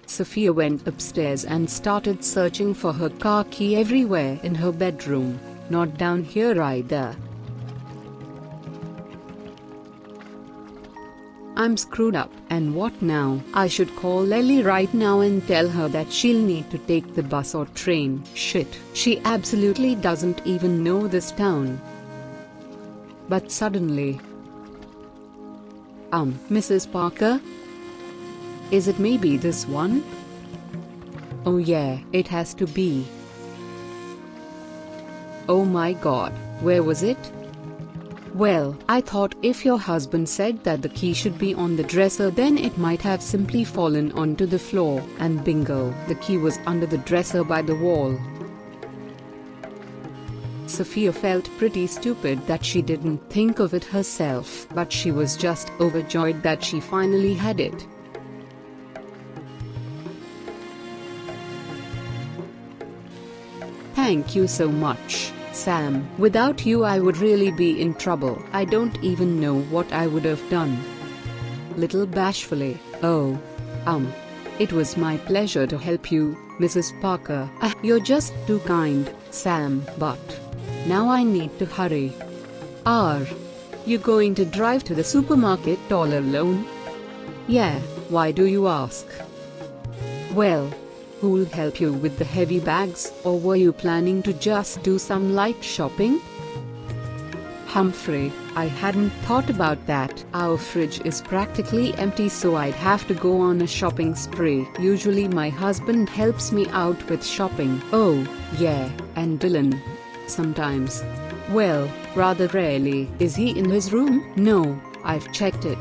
Sophia went upstairs and started searching for her car key everywhere in her bedroom, not down here either. I'm screwed up, and what now? I should call Ellie right now and tell her that she'll need to take the bus or train. Shit, she absolutely doesn't even know this town. But suddenly, Mrs. Parker? Is it maybe this one? Oh yeah, it has to be. Oh my god, where was it? Well, I thought if your husband said that the key should be on the dresser, then it might have simply fallen onto the floor, and bingo, the key was under the dresser by the wall. Sophia felt pretty stupid that she didn't think of it herself, but she was just overjoyed that she finally had it. Thank you so much, Sam. Without you I would really be in trouble. I don't even know what I would have done. Little bashfully, oh. It was my pleasure to help you, Mrs. Parker. You're just too kind, Sam, but now I need to hurry. Are you going to drive to the supermarket all alone? Yeah, why do you ask? Well, who'll help you with the heavy bags, or were you planning to just do some light shopping? Humphrey, I hadn't thought about that. Our fridge is practically empty, so I'd have to go on a shopping spree. Usually my husband helps me out with shopping. Oh, yeah, and Dylan. Sometimes. Well, rather rarely. Is he in his room? No, I've checked it.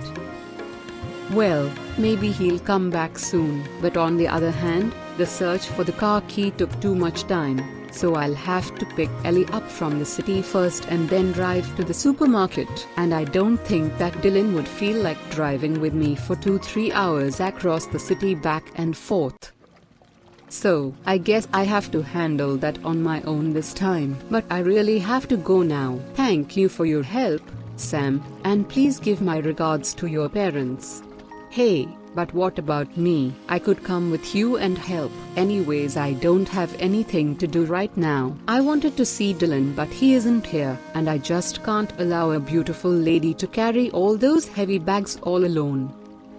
Well, maybe he'll come back soon. But on the other hand, the search for the car key took too much time, so I'll have to pick Ellie up from the city first and then drive to the supermarket. And I don't think that Dylan would feel like driving with me for 2-3 hours across the city back and forth. So, I guess I have to handle that on my own this time. But I really have to go now. Thank you for your help, Sam, and please give my regards to your parents. Hey, but what about me? I could come with you and help. Anyways, I don't have anything to do right now. I wanted to see Dylan, but he isn't here, and I just can't allow a beautiful lady to carry all those heavy bags all alone.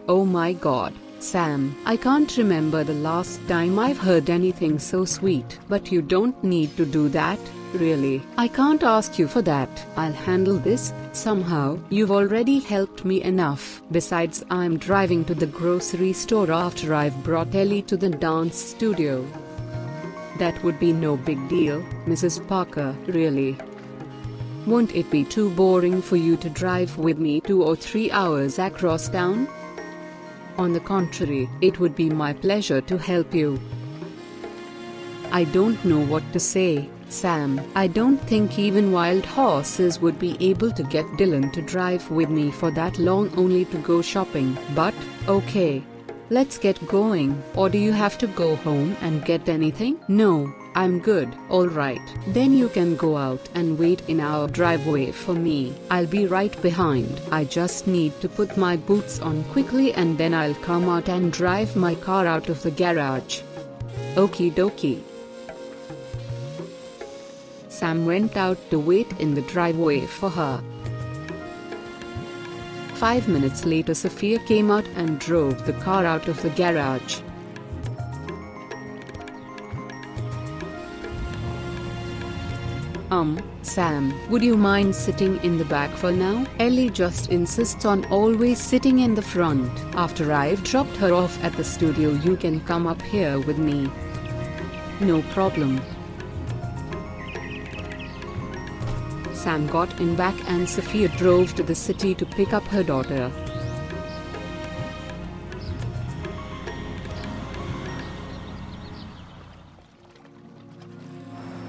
Oh my god, Sam, I can't remember the last time I've heard anything so sweet. But you don't need to do that, really. I can't ask you for that. I'll handle this, somehow. You've already helped me enough. Besides, I'm driving to the grocery store after I've brought Ellie to the dance studio. That would be no big deal, Mrs. Parker, really. Won't it be too boring for you to drive with me 2 or 3 hours across town? On the contrary, it would be my pleasure to help you. I don't know what to say, Sam. I don't think even wild horses would be able to get Dylan to drive with me for that long only to go shopping. But, okay. Let's get going. Or do you have to go home and get anything? No, I'm good. Alright, then you can go out and wait in our driveway for me. I'll be right behind. I just need to put my boots on quickly and then I'll come out and drive my car out of the garage. Okie dokie. Sam went out to wait in the driveway for her. 5 minutes later, Sophia came out and drove the car out of the garage. Sam, would you mind sitting in the back for now? Ellie just insists on always sitting in the front. After I've dropped her off at the studio, you can come up here with me. No problem. Sam got in back and Sophia drove to the city to pick up her daughter.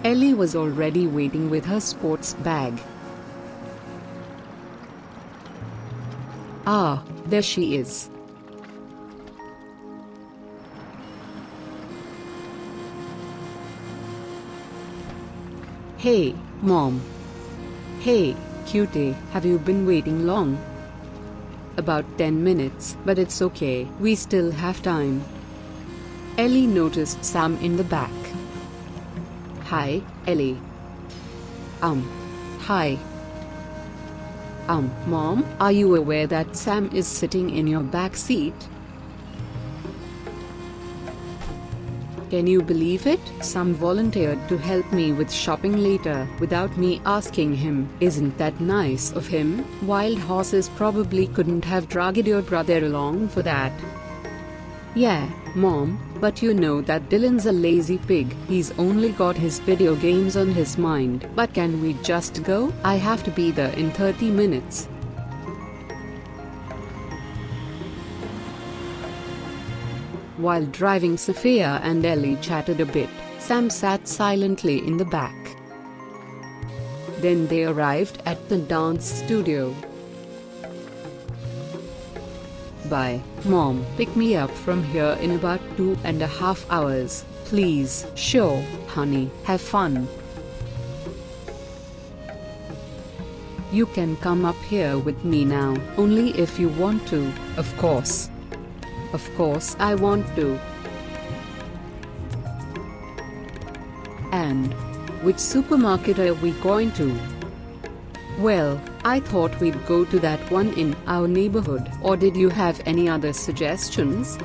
Ellie was already waiting with her sports bag. Ah, there she is. Hey, Mom. Hey, cutie, have you been waiting long? About 10 minutes, but it's okay, we still have time. Ellie noticed Sam in the back. Hi, Ellie. Hi. Mom, are you aware that Sam is sitting in your back seat? Can you believe it? Sam volunteered to help me with shopping later, without me asking him. Isn't that nice of him? Wild horses probably couldn't have dragged your brother along for that. Yeah, Mom, but you know that Dylan's a lazy pig. He's only got his video games on his mind. But can we just go? I have to be there in 30 minutes. While driving, Sophia and Ellie chatted a bit. Sam sat silently in the back. Then they arrived at the dance studio. Bye, Mom. Pick me up from here in about 2.5 hours, please. Sure, honey. Have fun. You can come up here with me now, only if you want to, of course. Of course I want to. And which supermarket are we going to? Well, I thought we'd go to that one in our neighborhood. Or did you have any other suggestions?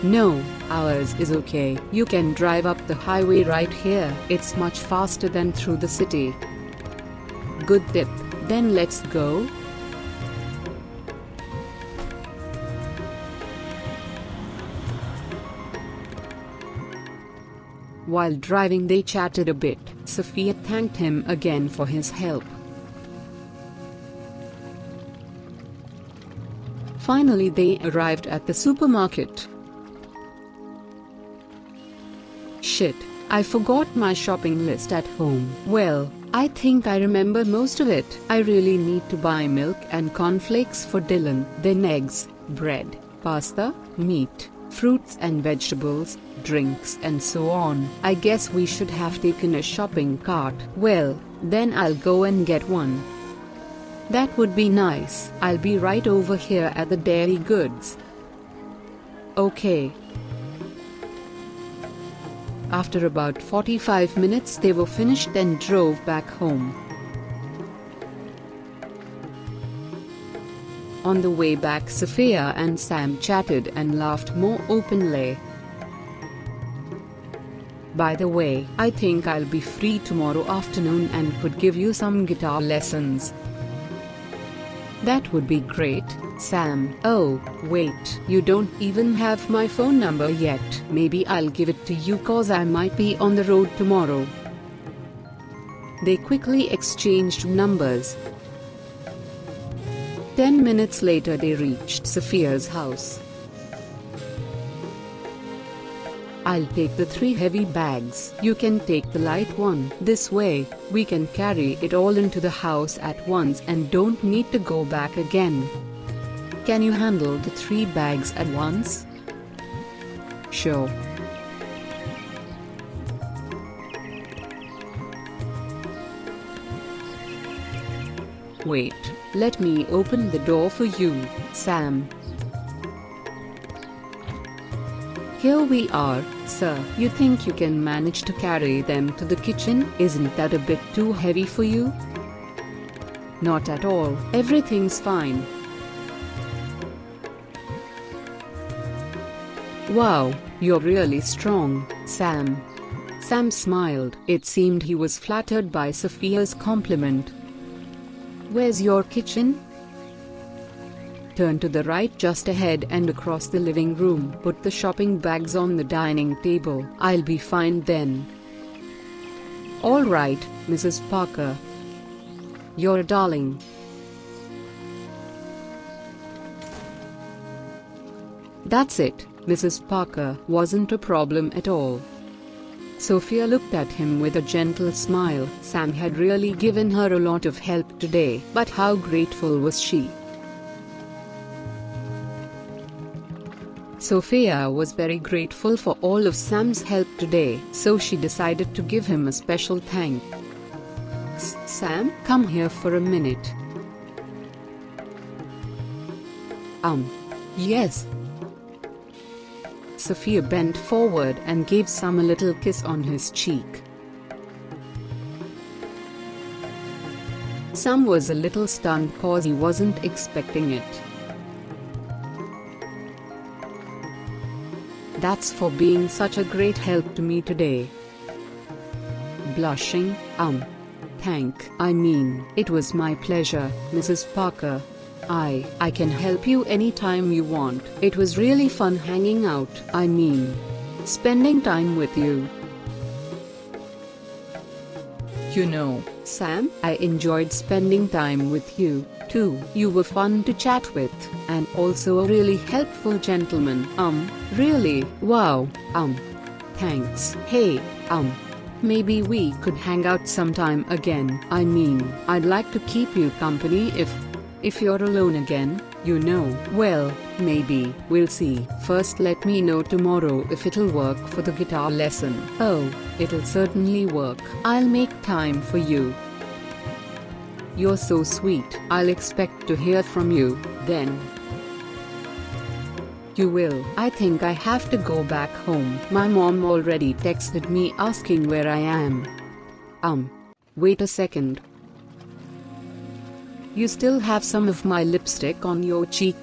No, ours is okay. You can drive up the highway right here. It's much faster than through the city. Good tip. Then let's go. While driving, they chatted a bit. Sophia thanked him again for his help. Finally, they arrived at the supermarket. Shit, I forgot my shopping list at home. Well, I think I remember most of it. I really need to buy milk and cornflakes for Dylan, then eggs, bread, pasta, meat, fruits and vegetables, drinks and so on. I guess we should have taken a shopping cart. Well, then I'll go and get one. That would be nice. I'll be right over here at the dairy goods. Okay. After about 45 minutes they were finished and drove back home. On the way back, Sophia and Sam chatted and laughed more openly. By the way, I think I'll be free tomorrow afternoon and could give you some guitar lessons. That would be great, Sam. Oh, wait, you don't even have my phone number yet. Maybe I'll give it to you cause I might be on the road tomorrow. They quickly exchanged numbers. 10 minutes later they reached Sophia's house. I'll take the 3 heavy bags. You can take the light one. This way, we can carry it all into the house at once and don't need to go back again. Can you handle the 3 bags at once? Sure. Wait, let me open the door for you, Sam. Here we are, sir. You think you can manage to carry them to the kitchen? Isn't that a bit too heavy for you? Not at all. Everything's fine. Wow, you're really strong, Sam. Sam smiled. It seemed he was flattered by Sophia's compliment. Where's your kitchen? Turn to the right just ahead and across the living room. Put the shopping bags on the dining table. I'll be fine then. All right, Mrs. Parker. You're a darling. That's it, Mrs. Parker. Wasn't a problem at all. Sophia looked at him with a gentle smile. Sam had really given her a lot of help today, but how grateful was she? Sophia was very grateful for all of Sam's help today, so she decided to give him a special thanks. Sam, come here for a minute. Yes. Sophia bent forward and gave Sam a little kiss on his cheek. Sam was a little stunned cause he wasn't expecting it. That's for being such a great help to me today. Blushing, it was my pleasure, Mrs. Parker. I can help you anytime you want. It was really fun hanging out, spending time with you. You know, Sam, I enjoyed spending time with you, too. You were fun to chat with, and also a really helpful gentleman. Really? Wow. Thanks. Hey, maybe we could hang out sometime again. I'd like to keep you company if you're alone again, you know. Well, maybe, we'll see. First let me know tomorrow if it'll work for the guitar lesson. Oh, it'll certainly work. I'll make time for you. You're so sweet. I'll expect to hear from you, then. You will. I think I have to go back home. My mom already texted me asking where I am. Wait a second. You still have some of my lipstick on your cheek.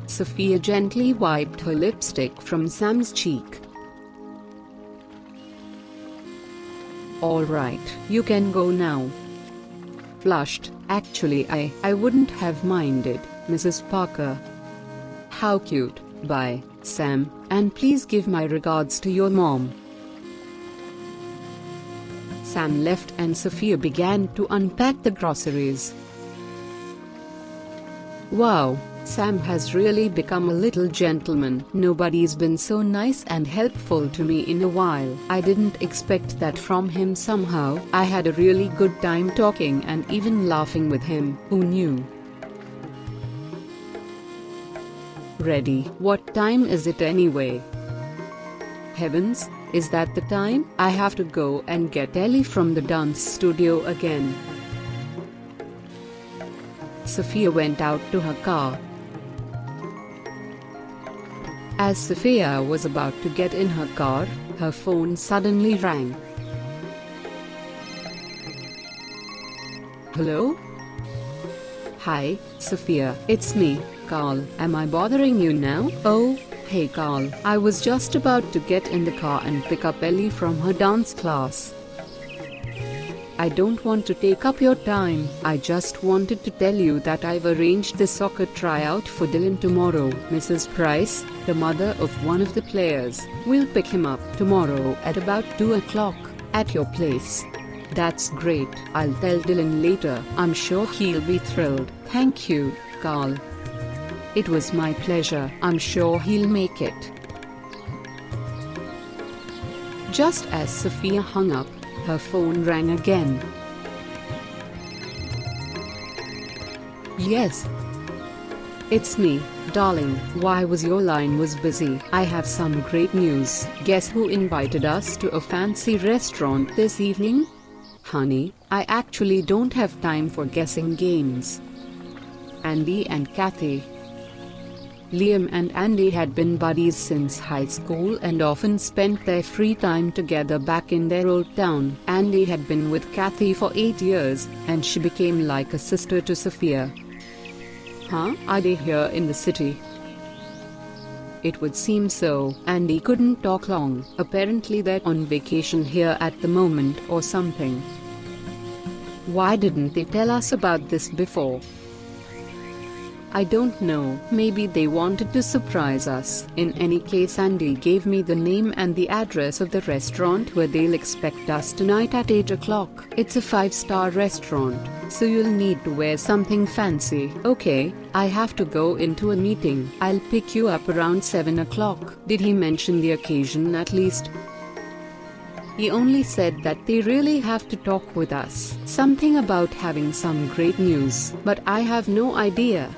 Sophia gently wiped her lipstick from Sam's cheek. All right, you can go now. Flushed, actually I wouldn't have minded, Mrs. Parker. How cute. Bye, Sam, and please give my regards to your mom. Sam left and Sophia began to unpack the groceries. Wow, Sam has really become a little gentleman. Nobody's been so nice and helpful to me in a while. I didn't expect that from him somehow. I had a really good time talking and even laughing with him. Who knew? Ready? What time is it anyway? Heavens, is that the time? I have to go and get Ellie from the dance studio again. Sophia went out to her car. As Sophia was about to get in her car, her phone suddenly rang. Hello? Hi, Sophia, it's me, Carl. Am I bothering you now? Oh, hey Carl, I was just about to get in the car and pick up Ellie from her dance class. I don't want to take up your time. I just wanted to tell you that I've arranged the soccer tryout for Dylan tomorrow. Mrs. Price, the mother of one of the players, will pick him up tomorrow at about 2 o'clock at your place. That's great. I'll tell Dylan later. I'm sure he'll be thrilled. Thank you, Carl. It was my pleasure. I'm sure he'll make it. Just as Sophia hung up, her phone rang again. Yes. It's me, darling. Why was your line was busy? I have some great news. Guess who invited us to a fancy restaurant this evening? Honey, I actually don't have time for guessing games. Andy and Kathy. Liam and Andy had been buddies since high school and often spent their free time together back in their old town. Andy had been with Kathy for 8 years, and she became like a sister to Sophia. Huh? Are they here in the city? It would seem so. Andy couldn't talk long. Apparently they're on vacation here at the moment or something. Why didn't they tell us about this before? I don't know. Maybe they wanted to surprise us. In any case, Andy gave me the name and the address of the restaurant where they'll expect us tonight at 8 o'clock. It's a 5-star restaurant, so you'll need to wear something fancy. Okay, I have to go into a meeting. I'll pick you up around 7 o'clock. Did he mention the occasion at least? He only said that they really have to talk with us. Something about having some great news, but I have no idea.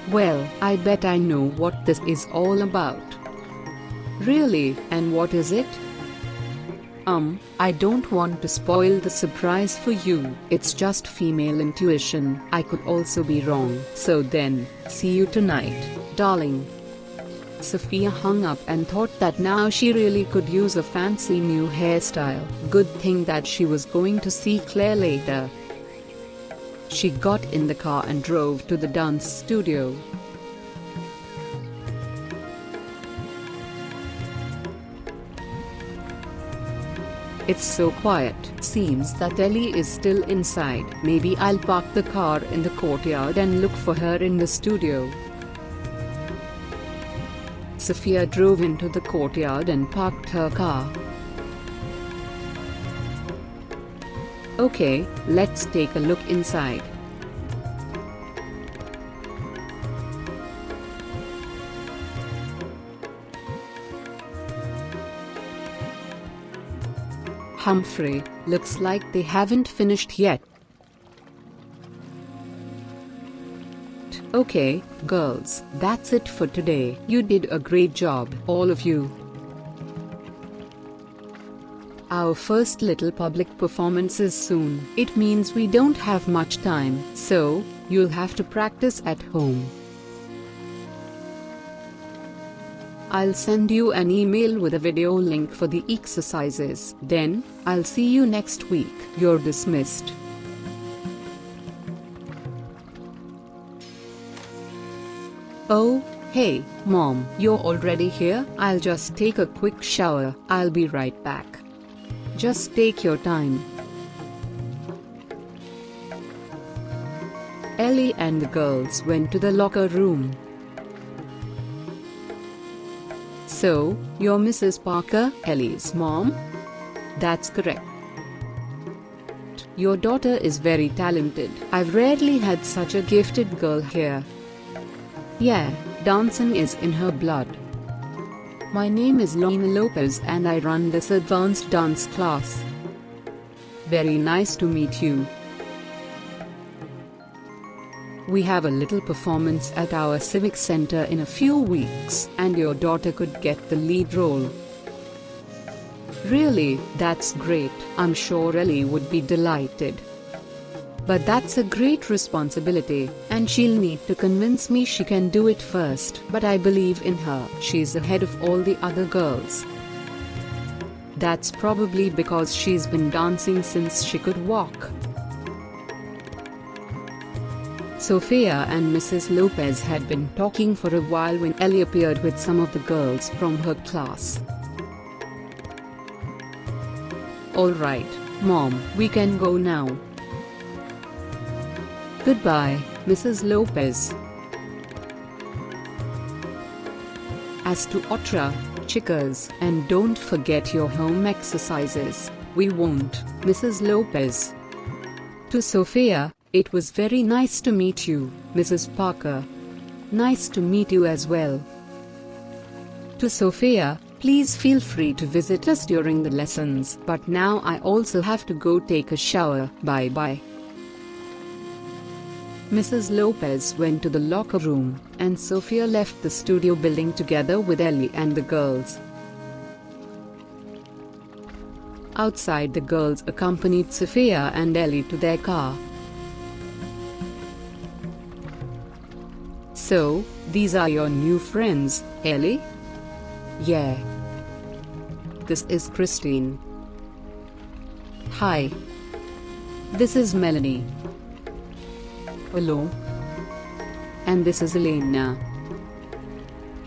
Well, I bet I know what this is all about. Really? And what is it? I don't want to spoil the surprise for you. It's just female intuition. I could also be wrong. So then, see you tonight, darling. Sophia hung up and thought that now she really could use a fancy new hairstyle. Good thing that she was going to see Claire later. She got in the car and drove to the dance studio. It's so quiet. Seems that Ellie is still inside. Maybe I'll park the car in the courtyard and look for her in the studio. Sophia drove into the courtyard and parked her car. Okay, let's take a look inside. Humphrey, looks like they haven't finished yet. Okay, girls, that's it for today. You did a great job, all of you. Our first little public performance is soon. It means we don't have much time, so you'll have to practice at home. I'll send you an email with a video link for the exercises. Then, I'll see you next week. You're dismissed. Oh, hey, Mom, you're already here? I'll just take a quick shower. I'll be right back. Just take your time. Ellie and the girls went to the locker room. So, you're Mrs. Parker, Ellie's mom? That's correct. Your daughter is very talented. I've rarely had such a gifted girl here. Yeah, dancing is in her blood. My name is Lorena Lopez and I run this advanced dance class. Very nice to meet you. We have a little performance at our civic center in a few weeks, and your daughter could get the lead role. Really, that's great. I'm sure Ellie would be delighted. But that's a great responsibility, and she'll need to convince me she can do it first. But I believe in her. She's ahead of all the other girls. That's probably because she's been dancing since she could walk. Sophia and Mrs. Lopez had been talking for a while when Ellie appeared with some of the girls from her class. Alright, Mom, we can go now. Goodbye, Mrs. Lopez. As to Otra, chicas, and don't forget your home exercises. We won't, Mrs. Lopez. To Sophia, it was very nice to meet you, Mrs. Parker. Nice to meet you as well. To Sophia, please feel free to visit us during the lessons, but now I also have to go take a shower. Bye-bye. Mrs. Lopez went to the locker room, and Sophia left the studio building together with Ellie and the girls. Outside, the girls accompanied Sophia and Ellie to their car. So, these are your new friends, Ellie? Yeah. This is Christine. Hi. This is Melanie. Hello. And this is Elena.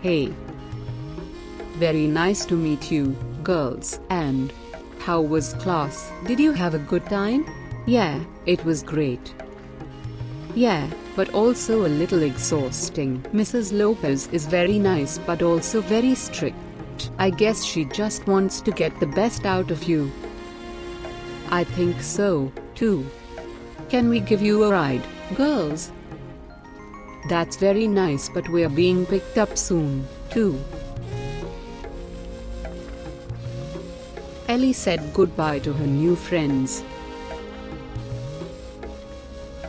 Hey. Very nice to meet you, girls. And how was class? Did you have a good time? Yeah, it was great. Yeah, but also a little exhausting. Mrs. Lopez is very nice but also very strict. I guess she just wants to get the best out of you. I think so, too. Can we give you a ride, girls? That's very nice, but we're being picked up soon, too. Ellie said goodbye to her new friends.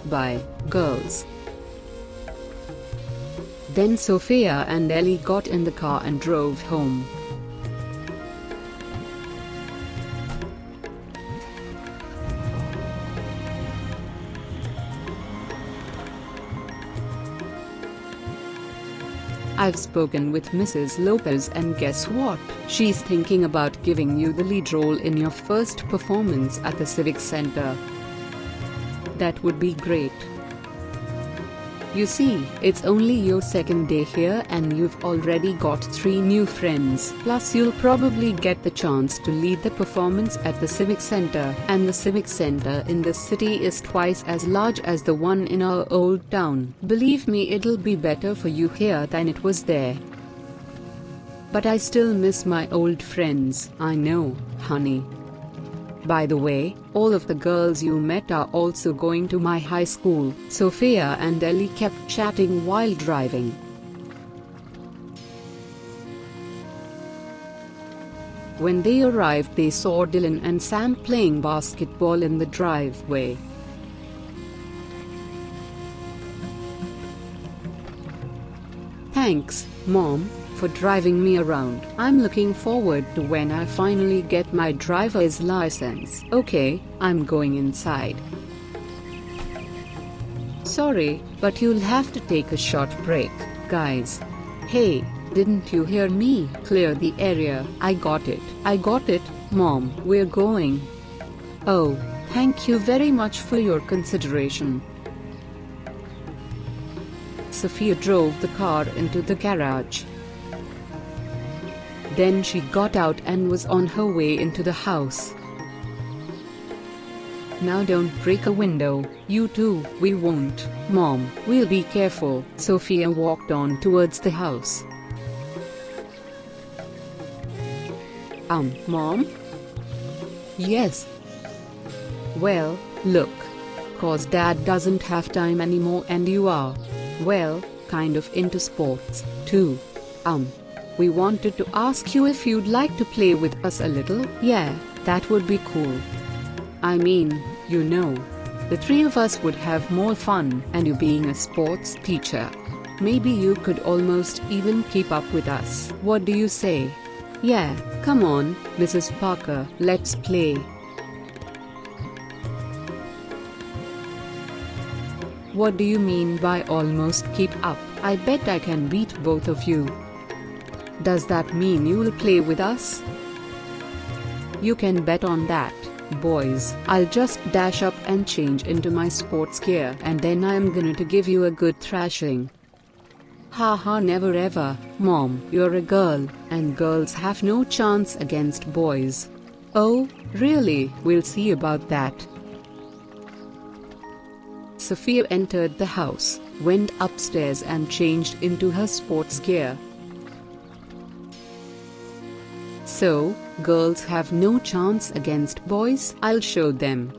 Bye, girls. Then Sophia and Ellie got in the car and drove home. I've spoken with Mrs. Lopez and guess what? She's thinking about giving you the lead role in your first performance at the Civic Center. That would be great. You see, it's only your second day here and you've already got 3 new friends. Plus you'll probably get the chance to lead the performance at the Civic Center. And the Civic Center in this city is twice as large as the one in our old town. Believe me, it'll be better for you here than it was there. But I still miss my old friends. I know, honey. By the way, all of the girls you met are also going to my high school. Sophia and Ellie kept chatting while driving. When they arrived, they saw Dylan and Sam playing basketball in the driveway. Thanks, Mom, for driving me around. I'm looking forward to when I finally get my driver's license. Okay, I'm going inside. Sorry, but you'll have to take a short break, guys. Hey, didn't you hear me? Clear the area. I got it, Mom. We're going. Oh, thank you very much for your consideration. Sophia drove the car into the garage. Then she got out and was on her way into the house. Now don't break a window, you two. We won't, Mom. We'll be careful. Sophia walked on towards the house. Mom? Yes. Well, look. 'Cause Dad doesn't have time anymore and you are, well, kind of into sports, too. We wanted to ask you if you'd like to play with us a little. Yeah, that would be cool. I mean, you know, the 3 of us would have more fun, and you being a sports teacher, maybe you could almost even keep up with us. What do you say? Yeah, come on, Mrs. Parker, let's play. What do you mean by almost keep up? I bet I can beat both of you. Does that mean you'll play with us? You can bet on that, boys. I'll just dash up and change into my sports gear and then I'm gonna to give you a good thrashing. Haha, never ever, Mom. You're a girl, and girls have no chance against boys. Oh, really? We'll see about that. Sophia entered the house, went upstairs and changed into her sports gear. So, girls have no chance against boys? I'll show them.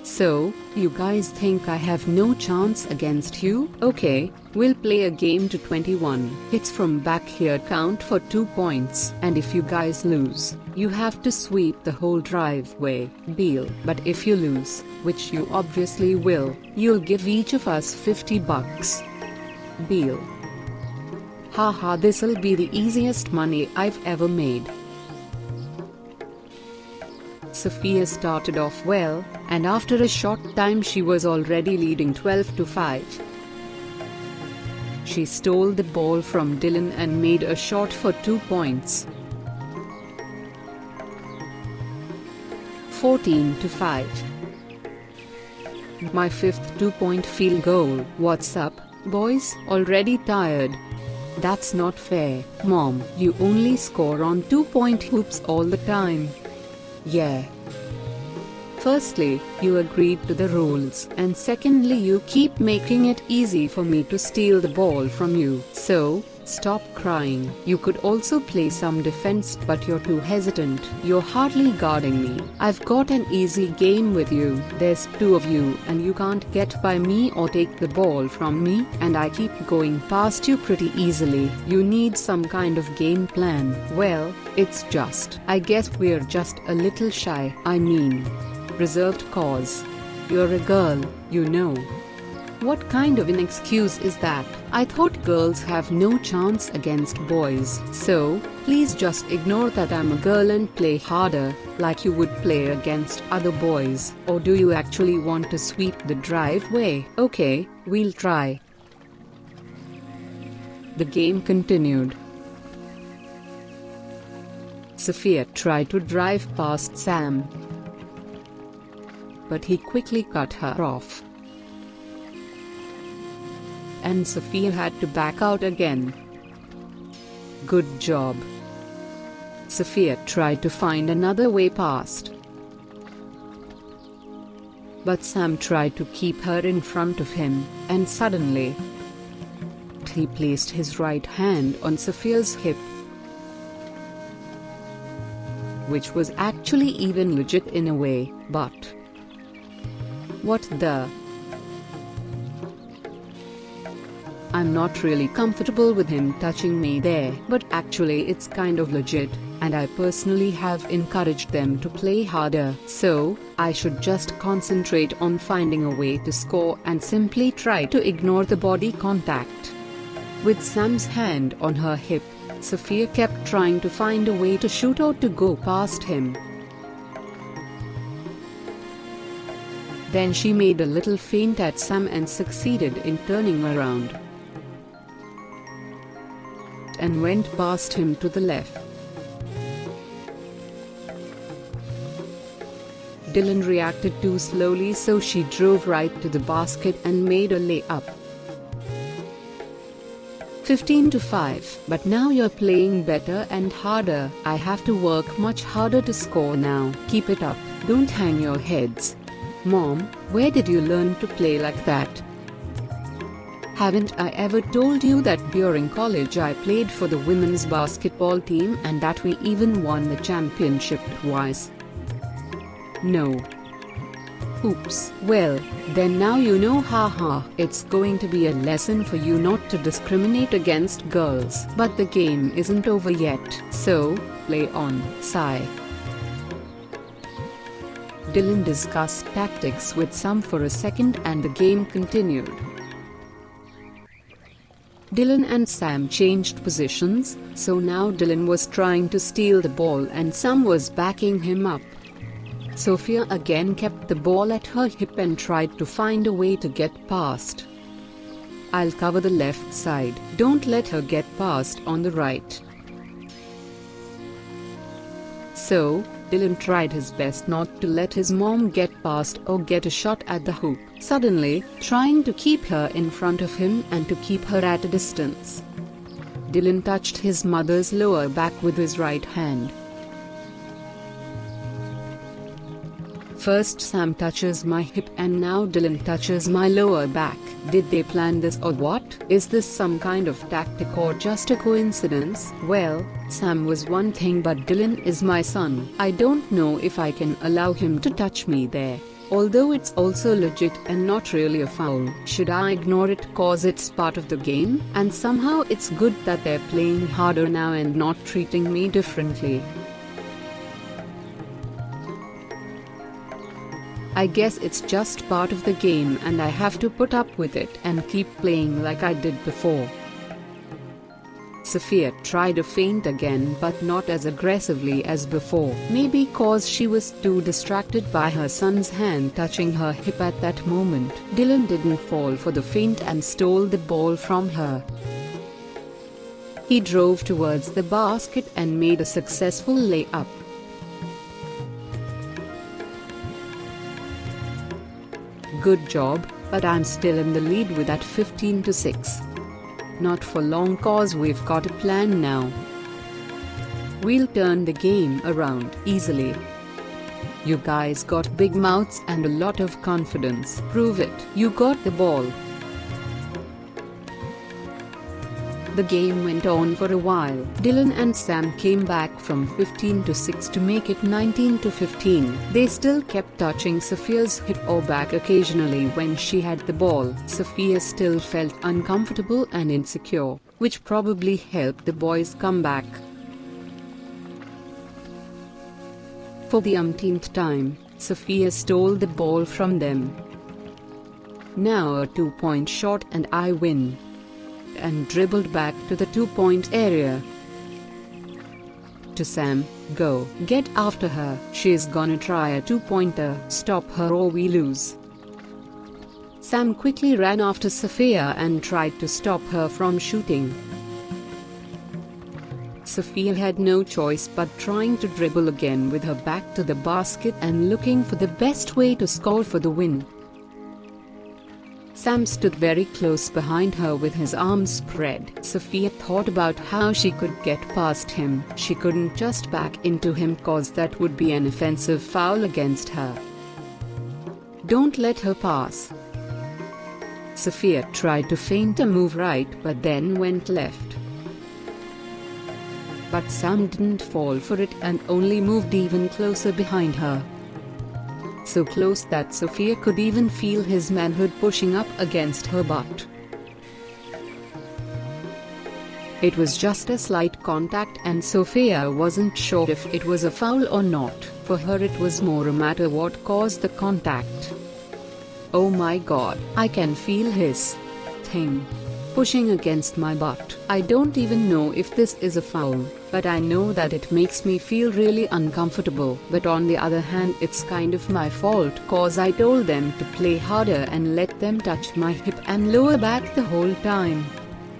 So, you guys think I have no chance against you? Okay, we'll play a game to 21. Hits from back here count for 2 points. And if you guys lose, you have to sweep the whole driveway. Deal. But if you lose, which you obviously will, you'll give each of us $50. Deal. Haha, this'll be the easiest money I've ever made. Sophia started off well, and after a short time she was already leading 12-5. She stole the ball from Dylan and made a shot for 2 points. 14-5. My 5th 2-point field goal. What's up, boys? Already tired? That's not fair, Mom. You only score on 2-point hoops all the time. Yeah. Firstly, you agreed to the rules, and secondly, you keep making it easy for me to steal the ball from you. So, stop crying. You could also play some defense, but you're too hesitant. You're hardly guarding me. I've got an easy game with you. There's 2 of you, and you can't get by me or take the ball from me, and I keep going past you pretty easily. You need some kind of game plan. Well, it's just, I guess we're just a little shy. I mean, reserved cause. You're a girl, you know. What kind of an excuse is that? I thought girls have no chance against boys. So, please just ignore that I'm a girl and play harder, like you would play against other boys. Or do you actually want to sweep the driveway? Okay, we'll try. The game continued. Sophia tried to drive past Sam, but he quickly cut her off, and Sophia had to back out again. Good job. Sophia tried to find another way past, but Sam tried to keep her in front of him, and suddenly, he placed his right hand on Sophia's hip, which was actually even legit in a way, but what the? I'm not really comfortable with him touching me there, but actually it's kind of legit, and I personally have encouraged them to play harder, so I should just concentrate on finding a way to score and simply try to ignore the body contact. With Sam's hand on her hip, Sophia kept trying to find a way to shoot or to go past him. Then she made a little feint at Sam and succeeded in turning around and went past him to the left. Dylan reacted too slowly, so she drove right to the basket and made a layup. 15-5, but now you're playing better and harder. I have to work much harder to score now. Keep it up. Don't hang your heads. Mom, where did you learn to play like that? Haven't I ever told you that during college I played for the women's basketball team and that we even won the championship twice? No. Oops. Well, then now you know, haha. It's going to be a lesson for you not to discriminate against girls. But the game isn't over yet, so play on, sigh. Dylan discussed tactics with Sam for a second and the game continued. Dylan and Sam changed positions, so now Dylan was trying to steal the ball and Sam was backing him up. Sophia again kept the ball at her hip and tried to find a way to get past. I'll cover the left side. Don't let her get past on the right. So, Dylan tried his best not to let his mom get past or get a shot at the hoop, suddenly trying to keep her in front of him and to keep her at a distance. Dylan touched his mother's lower back with his right hand. First Sam touches my hip and now Dylan touches my lower back. Did they plan this or what? Is this some kind of tactic or just a coincidence? Well, Sam was one thing, but Dylan is my son. I don't know if I can allow him to touch me there. Although it's also legit and not really a foul. Should I ignore it cause it's part of the game? And somehow it's good that they're playing harder now and not treating me differently. I guess it's just part of the game and I have to put up with it and keep playing like I did before. Sophia tried a feint again, but not as aggressively as before. Maybe cause she was too distracted by her son's hand touching her hip at that moment. Dylan didn't fall for the feint and stole the ball from her. He drove towards the basket and made a successful layup. Good job, but I'm still in the lead with that 15-6. Not for long cause we've got a plan now. We'll turn the game around easily. You guys got big mouths and a lot of confidence. Prove it. You got the ball. The game went on for a while. Dylan and Sam came back from 15-6 to make it 19-15. They still kept touching Sophia's hip or back occasionally when she had the ball. Sophia still felt uncomfortable and insecure, which probably helped the boys come back. For the umpteenth time, Sophia stole the ball from them. Now a 2-point shot and I win. And dribbled back to the 2-point area. To Sam, go, get after her, she's gonna try a 2-pointer, stop her or we lose. Sam quickly ran after Sophia and tried to stop her from shooting. Sophia had no choice but trying to dribble again with her back to the basket and looking for the best way to score for the win. Sam stood very close behind her with his arms spread. Sophia thought about how she could get past him. She couldn't just back into him cause that would be an offensive foul against her. Don't let her pass. Sophia tried to feint a move right but then went left. But Sam didn't fall for it and only moved even closer behind her. So close that Sophia could even feel his manhood pushing up against her butt. It was just a slight contact and Sophia wasn't sure if it was a foul or not. For her it was more a matter what caused the contact. Oh my god, I can feel his thing pushing against my butt. I don't even know if this is a foul, but I know that it makes me feel really uncomfortable. But on the other hand, it's kind of my fault cause I told them to play harder and let them touch my hip and lower back the whole time.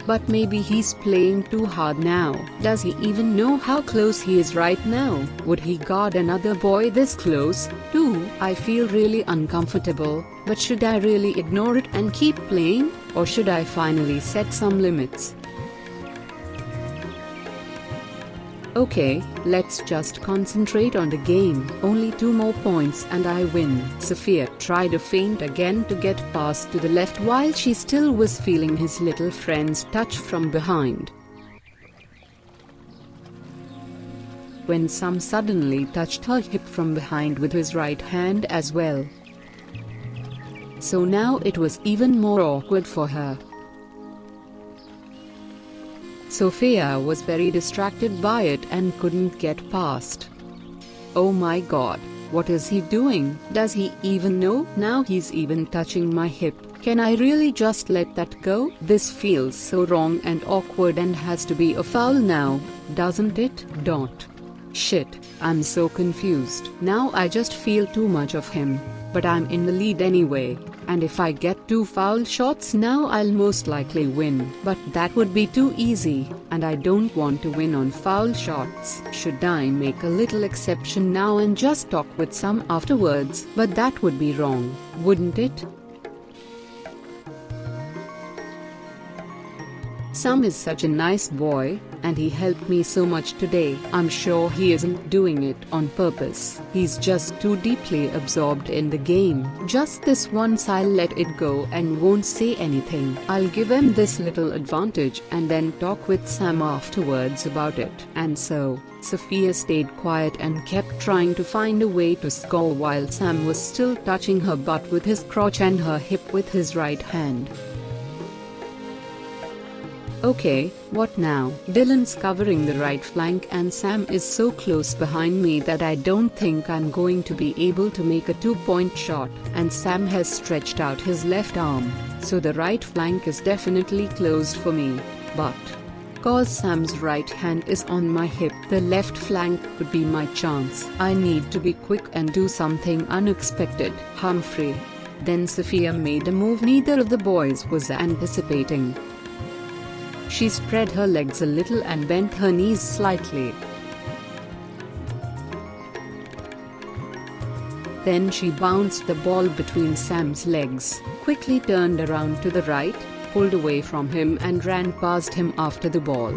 But maybe he's playing too hard now. Does he even know how close he is right now? Would he guard another boy this close, too? I feel really uncomfortable, but should I really ignore it and keep playing? Or should I finally set some limits? Okay, let's just concentrate on the game. Only 2 more points and I win. Sophia tried a feint again to get past to the left while she still was feeling his little friend's touch from behind. When Sam suddenly touched her hip from behind with his right hand as well. So now it was even more awkward for her. Sophia was very distracted by it and couldn't get past. Oh my god, what is he doing? Does he even know? Now he's even touching my hip. Can I really just let that go? This feels so wrong and awkward and has to be a foul now, doesn't it? Shit, I'm so confused. Now I just feel too much of him, but I'm in the lead anyway. And if I get 2 foul shots now I'll most likely win. But that would be too easy, and I don't want to win on foul shots. Should I make a little exception now and just talk with Sam afterwards? But that would be wrong, wouldn't it? Sam is such a nice boy, and he helped me so much today. I'm sure he isn't doing it on purpose. He's just too deeply absorbed in the game. Just this once I'll let it go and won't say anything. I'll give him this little advantage and then talk with Sam afterwards about it. And so, Sophia stayed quiet and kept trying to find a way to score while Sam was still touching her butt with his crotch and her hip with his right hand. Okay, what now? Dylan's covering the right flank and Sam is so close behind me that I don't think I'm going to be able to make a 2-point shot, and Sam has stretched out his left arm, so the right flank is definitely closed for me. But cause Sam's right hand is on my hip, the left flank could be my chance. I need to be quick and do something unexpected. Humphrey. Then Sophia made a move neither of the boys was anticipating. She spread her legs a little and bent her knees slightly. Then she bounced the ball between Sam's legs, quickly turned around to the right, pulled away from him and ran past him after the ball.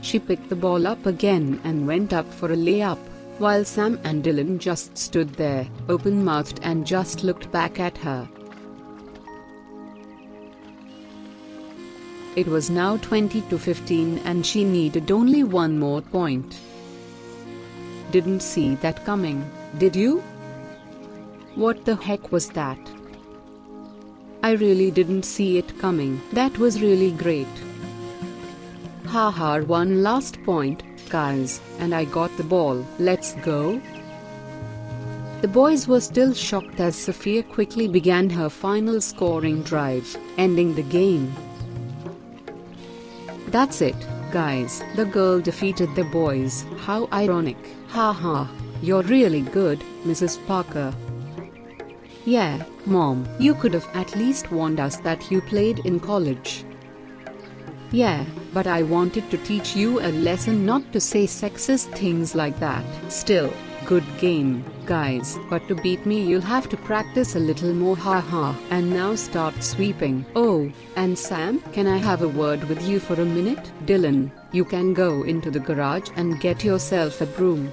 She picked the ball up again and went up for a layup, while Sam and Dylan just stood there, open-mouthed and just looked back at her. It was now 20-15 and she needed only 1 more point. Didn't see that coming, did you? What the heck was that? I really didn't see it coming. That was really great. Haha, 1 last point, guys, and I got the ball. Let's go. The boys were still shocked as Sophia quickly began her final scoring drive, ending the game. That's it, guys. The girl defeated the boys. How ironic. Haha. You're really good, Mrs. Parker. Yeah, Mom. You could have at least warned us that you played in college. Yeah, but I wanted to teach you a lesson not to say sexist things like that. Still, good game, guys. But to beat me you'll have to practice a little more, haha. And now start sweeping. Oh, and Sam, can I have a word with you for a minute? Dylan, you can go into the garage and get yourself a broom.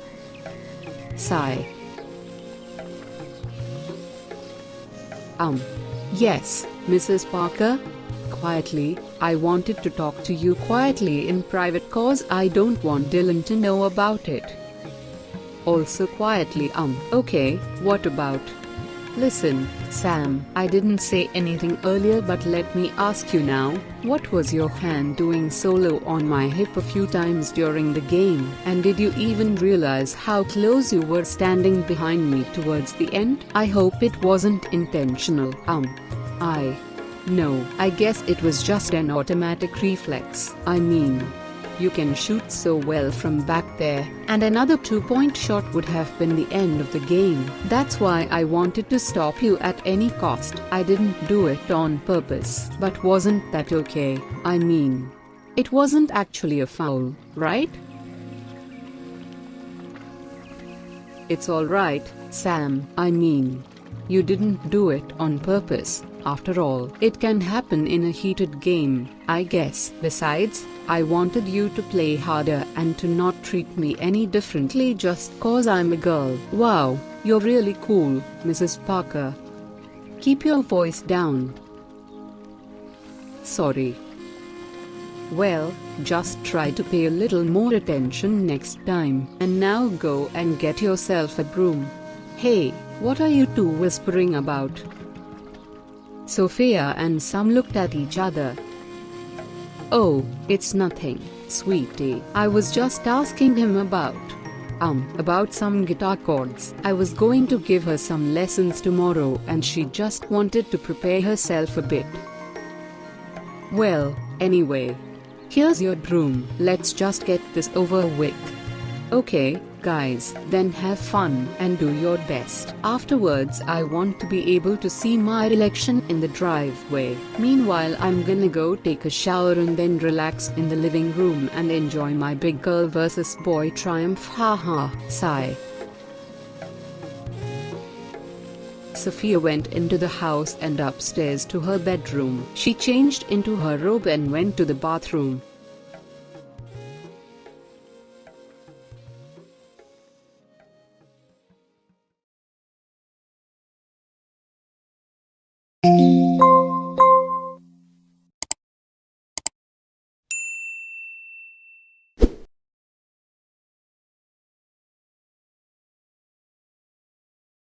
Sigh. Yes, Mrs. Parker? Quietly, I wanted to talk to you quietly in private cause I don't want Dylan to know about it. Also quietly, okay, what about? Listen, Sam, I didn't say anything earlier but let me ask you now, what was your hand doing solo on my hip a few times during the game? And did you even realize how close you were standing behind me towards the end? I hope it wasn't intentional. No, I guess it was just an automatic reflex. I mean, you can shoot so well from back there, and another 2-point shot would have been the end of the game. That's why I wanted to stop you at any cost. I didn't do it on purpose. But wasn't that okay? I mean, it wasn't actually a foul, right? It's alright, Sam. I mean, you didn't do it on purpose. After all, it can happen in a heated game, I guess. Besides, I wanted you to play harder and to not treat me any differently just cause I'm a girl. Wow, you're really cool, Mrs. Parker. Keep your voice down. Sorry. Well, just try to pay a little more attention next time. And now go and get yourself a broom. Hey, what are you two whispering about? Sophia and Sam looked at each other. Oh, it's nothing, sweetie. I was just asking him about some guitar chords. I was going to give her some lessons tomorrow and she just wanted to prepare herself a bit. Well, anyway, here's your broom. Let's just get this over with. Okay, guys, then have fun and do your best. Afterwards, I want to be able to see my reflection in the driveway. Meanwhile, I'm gonna go take a shower and then relax in the living room and enjoy my big girl versus boy triumph, haha. Sigh. Sophia went into the house and upstairs to her bedroom. She changed into her robe and went to the bathroom.